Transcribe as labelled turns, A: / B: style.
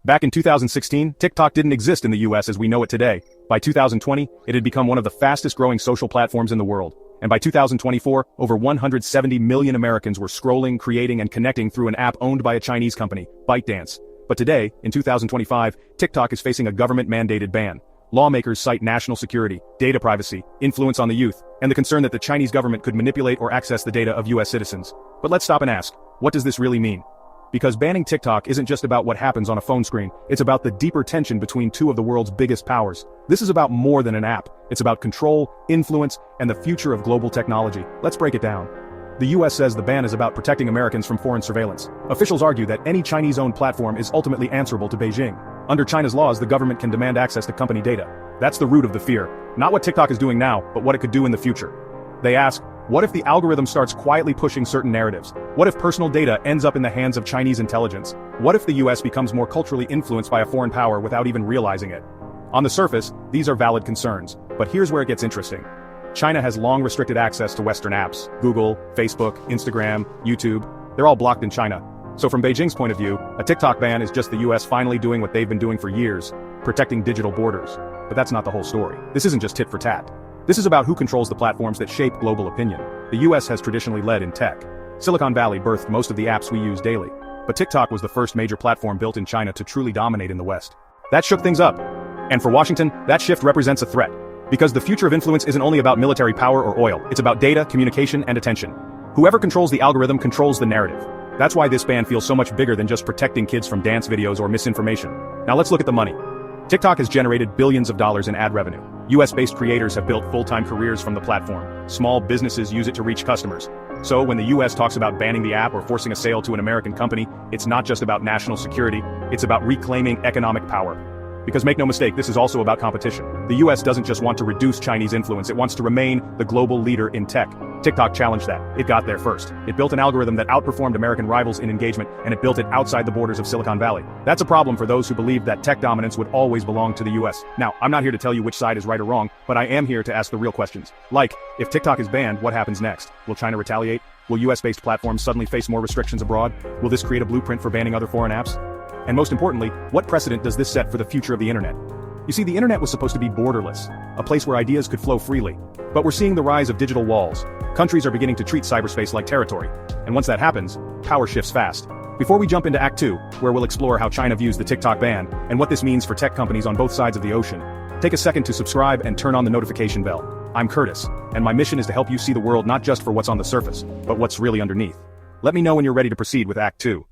A: Back in 2016, TikTok didn't exist in the US as we know it today. By 2020, it had become one of the fastest-growing social platforms in the world. And by 2024, over 170 million Americans were scrolling, creating, and connecting through an app owned by a Chinese company, ByteDance. But today, in 2025, TikTok is facing a government-mandated ban. Lawmakers cite national security, data privacy, influence on the youth, and the concern that the Chinese government could manipulate or access the data of US citizens. But let's stop and ask, what does this really mean? Because banning TikTok isn't just about what happens on a phone screen, it's about the deeper tension between two of the world's biggest powers. This is about more than an app. It's about control, influence, and the future of global technology. Let's break it down. The US says the ban is about protecting Americans from foreign surveillance. Officials argue that any Chinese-owned platform is ultimately answerable to Beijing. Under China's laws, the government can demand access to company data. That's the root of the fear. Not what TikTok is doing now, but what it could do in the future. They ask, what if the algorithm starts quietly pushing certain narratives? What if personal data ends up in the hands of Chinese intelligence? What if the US becomes more culturally influenced by a foreign power without even realizing it? On the surface, these are valid concerns, but here's where it gets interesting. China has long restricted access to Western apps. Google, Facebook, Instagram, YouTube, they're all blocked in China. So from Beijing's point of view, a TikTok ban is just the US finally doing what they've been doing for years, protecting digital borders. But that's not the whole story. This isn't just tit for tat. This is about who controls the platforms that shape global opinion. The US has traditionally led in tech. Silicon Valley birthed most of the apps we use daily. But TikTok was the first major platform built in China to truly dominate in the West. That shook things up. And for Washington, that shift represents a threat. Because the future of influence isn't only about military power or oil, it's about data, communication, and attention. Whoever controls the algorithm controls the narrative. That's why this ban feels so much bigger than just protecting kids from dance videos or misinformation. Now let's look at the money. TikTok has generated billions of dollars in ad revenue. US-based creators have built full-time careers from the platform. Small businesses use it to reach customers. So when the US talks about banning the app or forcing a sale to an American company, it's not just about national security, it's about reclaiming economic power. Because make no mistake, this is also about competition. The US doesn't just want to reduce Chinese influence, it wants to remain the global leader in tech. TikTok challenged that. It got there first. It built an algorithm that outperformed American rivals in engagement, and it built it outside the borders of Silicon Valley. That's a problem for those who believe that tech dominance would always belong to the US. Now, I'm not here to tell you which side is right or wrong, but I am here to ask the real questions. Like, if TikTok is banned, what happens next? Will China retaliate? Will US-based platforms suddenly face more restrictions abroad? Will this create a blueprint for banning other foreign apps? And most importantly, what precedent does this set for the future of the internet? You see, the internet was supposed to be borderless, a place where ideas could flow freely. But we're seeing the rise of digital walls. Countries are beginning to treat cyberspace like territory. And once that happens, power shifts fast. Before we jump into Act 2, where we'll explore how China views the TikTok ban, and what this means for tech companies on both sides of the ocean, take a second to subscribe and turn on the notification bell. I'm Curtis, and my mission is to help you see the world not just for what's on the surface, but what's really underneath. Let me know when you're ready to proceed with Act 2.